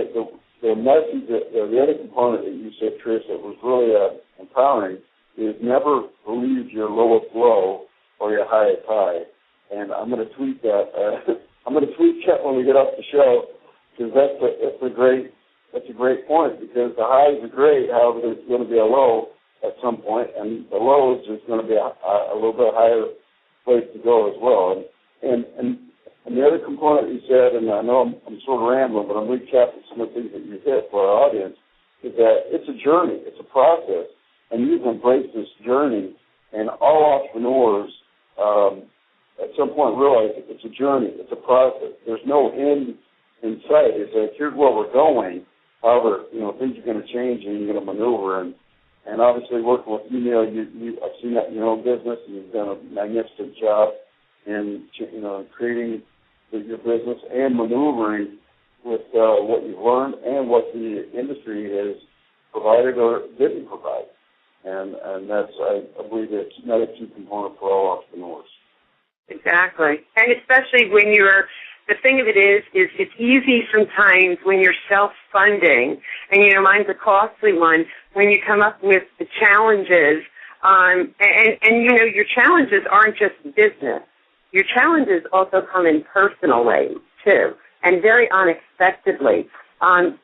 Speaker 2: the message, the other component that you said, Trish, that was really empowering is never believe your lowest low or your highest high. And I'm going to tweet that. I'm going to tweet that when we get off the show, because that's a great point, because the highs are great, however, there's going to be a low at some point, and the low is just going to be a little bit higher place to go as well. And the other component you said, and I know I'm sort of rambling, but I'm recapping some of the things that you hit for our audience, is that it's a journey. It's a process, and you've embraced this journey. And all entrepreneurs, at some point, realize that it's a journey, it's a process. There's no end in sight. It's like, here's where we're going. However, things are going to change, and you're going to maneuver. And obviously, working with you, I've seen that in your own business, and you've done a magnificent job in creating your business and maneuvering with what you've learned and what the industry has provided or didn't provide. And that's, I believe, it's another key component for all entrepreneurs.
Speaker 4: Exactly. And especially when the thing of it is it's easy sometimes when you're self-funding, and, mine's a costly one, when you come up with the challenges, and your challenges aren't just business. Your challenges also come in personal ways, too, and very unexpectedly.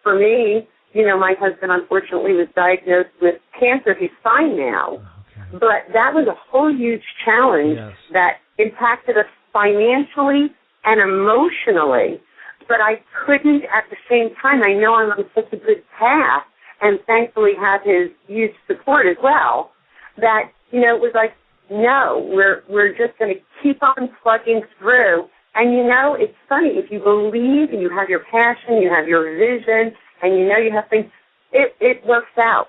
Speaker 4: For me, my husband, unfortunately, was diagnosed with cancer. He's fine now. Okay. But that was a whole huge challenge that impacted us financially and emotionally. But I couldn't, at the same time, I know I'm on such a good path, and thankfully have his huge support as well, that, it was like, no, we're just going to keep on plugging through. And, it's funny, if you believe and you have your passion, you have your vision, and you have things, it works out.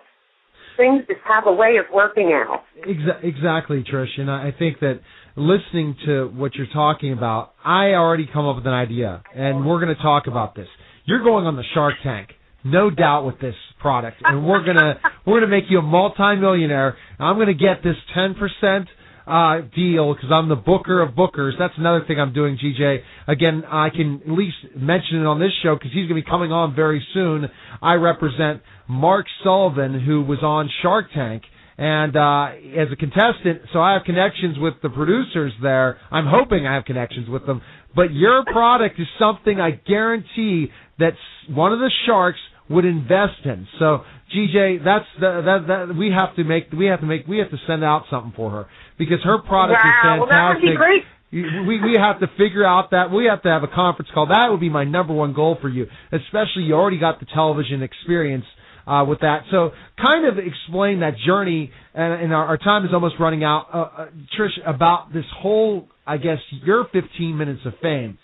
Speaker 4: Things just have a way of working out.
Speaker 1: Exactly, Trish. And I think that listening to what you're talking about, I already come up with an idea, and we're going to talk about this. You're going on the Shark Tank, no doubt, with this product, and we're gonna make you a multimillionaire. I'm going to get this 10% deal because I'm the booker of bookers. That's another thing I'm doing, GJ. Again, I can at least mention it on this show because he's going to be coming on very soon. I represent Mark Sullivan, who was on Shark Tank, and as a contestant, so I have connections with the producers there. I'm hoping I have connections with them. But your product is something I guarantee that one of the sharks would invest in. So, GJ, we have to send out something for her because her product is fantastic.
Speaker 4: Well, that would be great.
Speaker 1: We have to figure out that we have to have a conference call. That would be my number one goal for you, especially you already got the television experience with that. So kind of explain that journey, and our time is almost running out, Trish, about this whole, I guess, your 15 minutes of fame.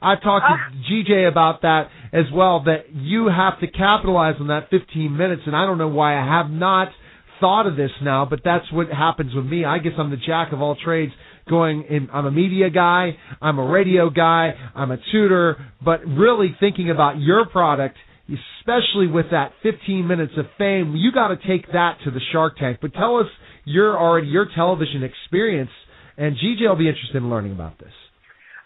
Speaker 1: I've talked to GJ about that as well, that you have to capitalize on that 15 minutes, and I don't know why I have not thought of this now, but that's what happens with me. I guess I'm the jack of all trades. I'm a media guy, I'm a radio guy, I'm a tutor, but really thinking about your product, especially with that 15 minutes of fame, you got to take that to the Shark Tank. But tell us your television experience, and GJ will be interested in learning about this.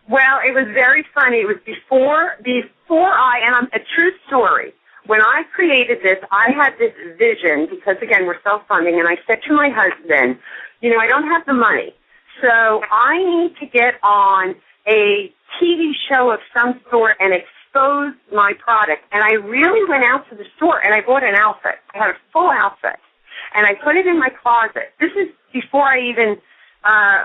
Speaker 4: Well, it was very funny. It was before and a true story. When I created this, I had this vision, because, again, we're self-funding, and I said to my husband, I don't have the money, so I need to get on a TV show of some sort and expose my product. And I really went out to the store, and I bought an outfit. I had a full outfit, and I put it in my closet. This is before I even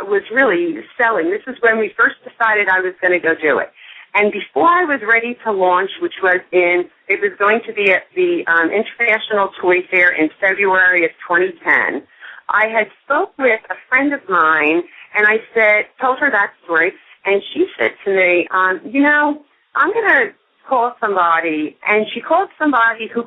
Speaker 4: was really selling. This is when we first decided I was going to go do it. And before I was ready to launch, it was going to be at the International Toy Fair in February of 2010, I had spoke with a friend of mine, and I told her that story, and she said to me, I'm going to call somebody. And she called somebody who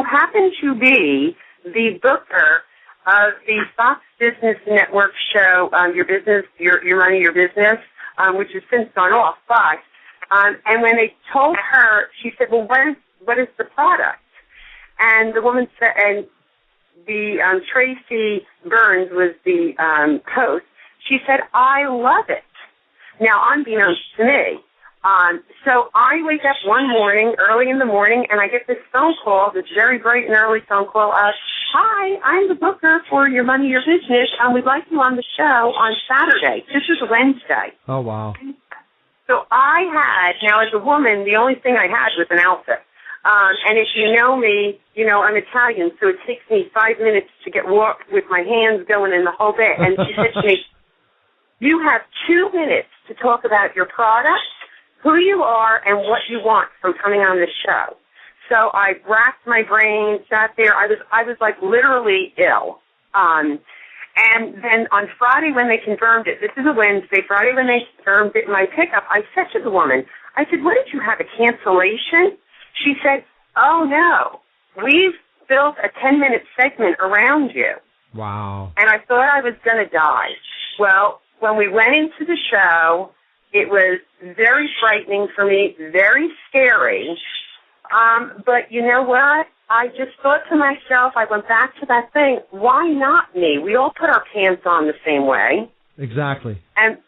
Speaker 4: happened to be the booker of the Fox Business Network show, Your Business, Your Money, Your Business, which has since gone off. But and when they told her, she said, "Well, what is the product?" And the woman said, and the Tracy Burns was the host. She said, "I love it." Now, unbeknownst to me. So I wake up one morning, early in the morning, and I get this phone call, this very bright and early phone call of, "Hi, I'm the booker for Your Money, Your Business. We'd like you on the show on Saturday." This is Wednesday.
Speaker 1: Oh, wow.
Speaker 4: So now as a woman, the only thing I had was an outfit. And if you know me, I'm Italian, so it takes me 5 minutes to get with my hands going in the whole bit. And she said to me, "You have 2 minutes to talk about your product, who you are, and what you want from coming on the show." So I racked my brain, sat there. I was like literally ill. And then on Friday when they confirmed it, this is a Wednesday, Friday when they confirmed it, my pickup, I said to the woman, I said, what did you have, a cancellation? She said, oh, no, we've built a 10-minute segment around you.
Speaker 1: Wow.
Speaker 4: And I thought I was going to die. Well, when we went into the show, it was very frightening for me, very scary. But you know what? I just thought to myself, I went back to that thing, why not me? We all put our pants on the same way.
Speaker 1: Exactly.
Speaker 4: And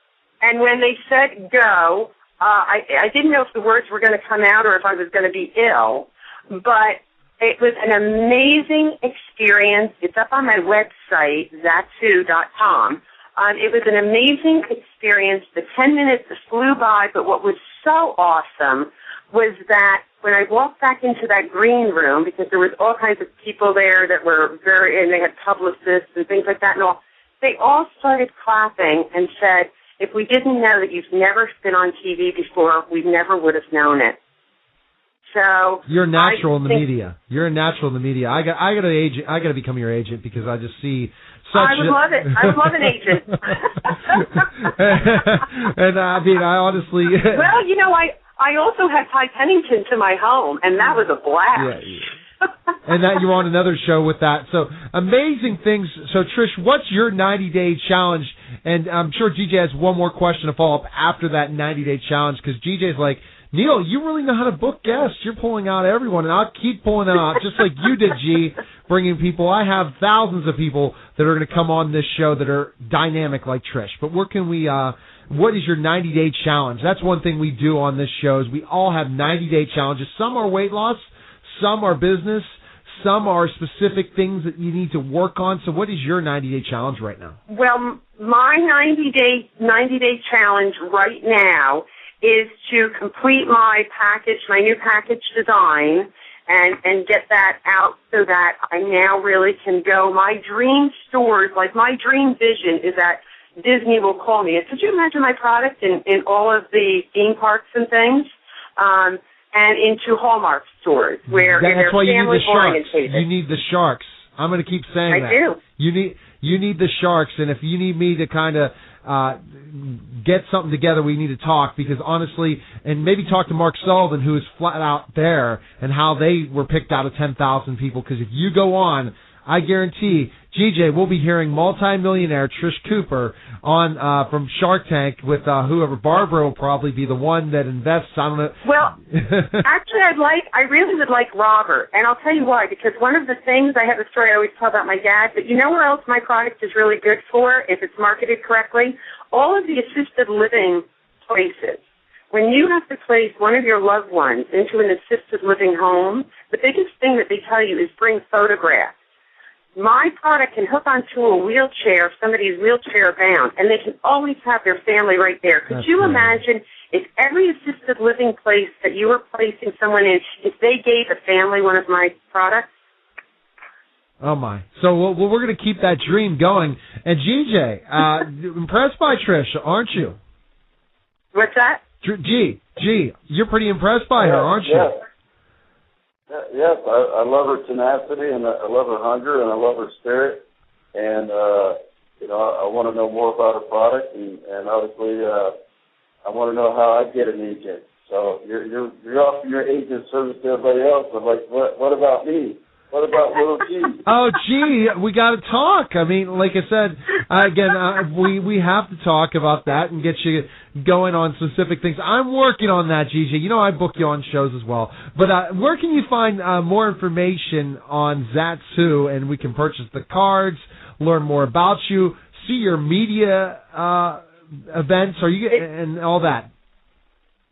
Speaker 4: when they said go, I didn't know if the words were going to come out or if I was going to be ill, but it was an amazing experience. It's up on my website, zatu.com. It was an amazing experience. The 10 minutes flew by, but what was so awesome was that when I walked back into that green room, because there was all kinds of people there that were and they had publicists and things like that and all, they all started clapping and said, if we didn't know that you've never been on TV before, we never would have known it. So
Speaker 1: you're natural in the media. You're a natural in the media. I got to become your agent because I just see such.
Speaker 4: I would love it. I would love an agent.
Speaker 1: And I mean, I honestly.
Speaker 4: Well, you know, I also had Ty Pennington to my home, and that was a blast.
Speaker 1: Yeah. And that you're on another show with that. So amazing things. So Trish, what's your 90-day challenge? And I'm sure GJ has one more question to follow up after that 90-day challenge because GJ's like, Neil, you really know how to book guests. You're pulling out everyone, and I'll keep pulling them out just like you did, G, bringing people. I have thousands of people that are going to come on this show that are dynamic like Trish. But where can we what is your 90-day challenge? That's one thing we do on this show is we all have 90-day challenges. Some are weight loss, some are business, some are specific things that you need to work on. So what is your 90-day challenge right now?
Speaker 4: Well, my 90-day challenge right now is to complete my new package design, and get that out so that I now really can go. My dream stores, like my dream vision is that Disney will call me. Could you imagine my product in all of the theme parks and things? And into Hallmark stores where they're family oriented.
Speaker 1: You need the sharks. I'm going to keep saying that.
Speaker 4: I do.
Speaker 1: You need the sharks, and if you need me to kind of get something together, we need to talk, because honestly, and maybe talk to Mark Sullivan, who is flat out there, and how they were picked out of 10,000 people, because if you go on, I guarantee, GJ, we'll be hearing multi-millionaire Trish Cooper on from Shark Tank with whoever. Barbara will probably be the one that invests. I don't know.
Speaker 4: Well, actually, I really would like Robert, and I'll tell you why. Because one of the things, I have a story I always tell about my dad, but you know where else my product is really good for if it's marketed correctly? All of the assisted living places. When you have to place one of your loved ones into an assisted living home, the biggest thing that they tell you is bring photographs. My product can hook onto a wheelchair if somebody's wheelchair bound, and they can always have their family right there. Could you imagine if every assisted living place that you were placing someone in, if they gave a family one of my products?
Speaker 1: Oh, my. So we're going to keep that dream going. And, GJ, impressed by Trish, aren't you?
Speaker 4: What's that?
Speaker 1: G, you're pretty impressed by her, aren't you?
Speaker 2: Yes, I love her tenacity, and I love her hunger, and I love her spirit, and I want to know more about her product, and obviously I want to know how I get an agent. So you're offering your agent service to everybody else. I'm like, what about me? What about little G?
Speaker 1: Oh, G, we got to talk. I mean, like I said, again, we have to talk about that and get you going on specific things. I'm working on that, GJ. You know I book you on shows as well. But where can you find more information on Zatu, and we can purchase the cards, learn more about you, see your media events, and all that?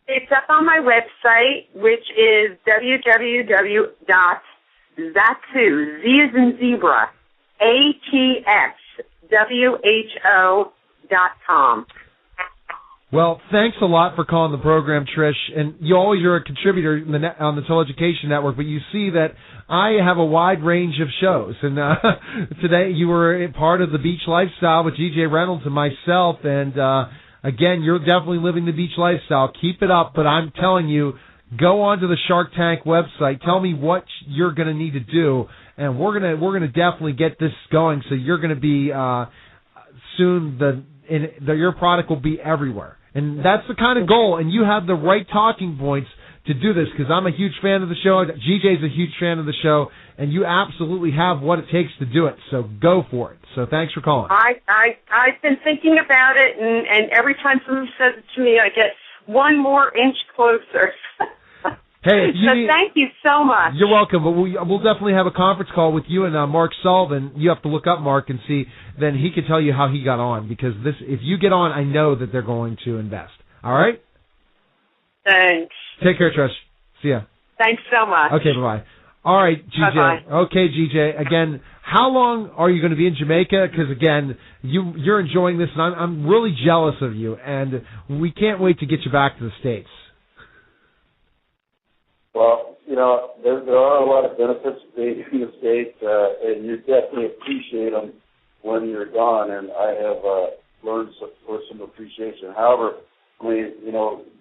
Speaker 4: It's up on my website, which is www.Zatu, Z as in zebra, ATSWHO.com.
Speaker 1: Well, thanks a lot for calling the program, Trish. And you always are a contributor on the Total Education Network, but you see that I have a wide range of shows. And today you were part of the Beach Lifestyle with GJ Reynolds and myself. And again, you're definitely living the beach lifestyle. Keep it up. But I'm telling you, go onto the Shark Tank website. Tell me what you're going to need to do, and we're gonna definitely get this going. So you're going to be soon. Your product will be everywhere, and that's the kind of goal. And you have the right talking points to do this, because I'm a huge fan of the show. GJ's a huge fan of the show, and you absolutely have what it takes to do it. So go for it. So thanks for calling.
Speaker 4: I've been thinking about it, and every time someone says it to me, I get one more inch closer.
Speaker 1: Hey,
Speaker 4: thank you so much.
Speaker 1: You're welcome. But we'll definitely have a conference call with you and Mark Sullivan. You have to look up Mark and see. Then he can tell you how he got on, because if you get on, I know that they're going to invest. All right?
Speaker 4: Thanks.
Speaker 1: Take care, Trish. See ya.
Speaker 4: Thanks so much.
Speaker 1: Okay, bye-bye. All right, GJ.
Speaker 4: Bye-bye.
Speaker 1: Okay, GJ. Again, how long are you going to be in Jamaica? Because, again, you're enjoying this, and I'm really jealous of you, and we can't wait to get you back to the States.
Speaker 2: Well, there are a lot of benefits to being in the States, and you definitely appreciate them when you're gone, and I have learned for some appreciation. However, I mean,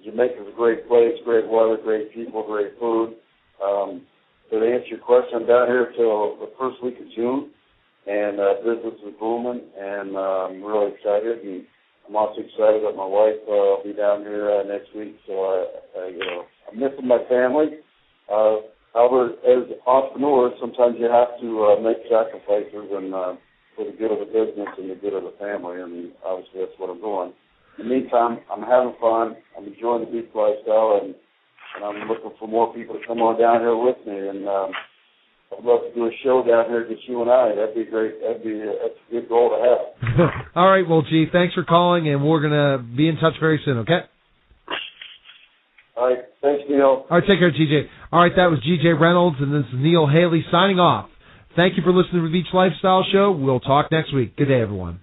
Speaker 2: Jamaica's a great place, great weather, great people, great food. So to answer your question, I'm down here till the first week of June, and business is booming, and I'm really excited. And I'm also excited that my wife will be down here next week. So I'm missing my family. However, as entrepreneurs, sometimes you have to make sacrifices, and for the good of the business and the good of the family, and obviously that's what I'm doing. In the meantime, I'm having fun. I'm enjoying the beach lifestyle, and I'm looking for more people to come on down here with me. And I'd love to do a show down here, just you and I. That'd be great. That's a good goal to have.
Speaker 1: All right, well, G, thanks for calling, and we're going to be in touch very soon, okay?
Speaker 2: All right. Thanks, Neil.
Speaker 1: All right, take care, GJ. All right, that was GJ Reynolds, and this is Neil Haley signing off. Thank you for listening to the Beach Lifestyle Show. We'll talk next week. Good day, everyone.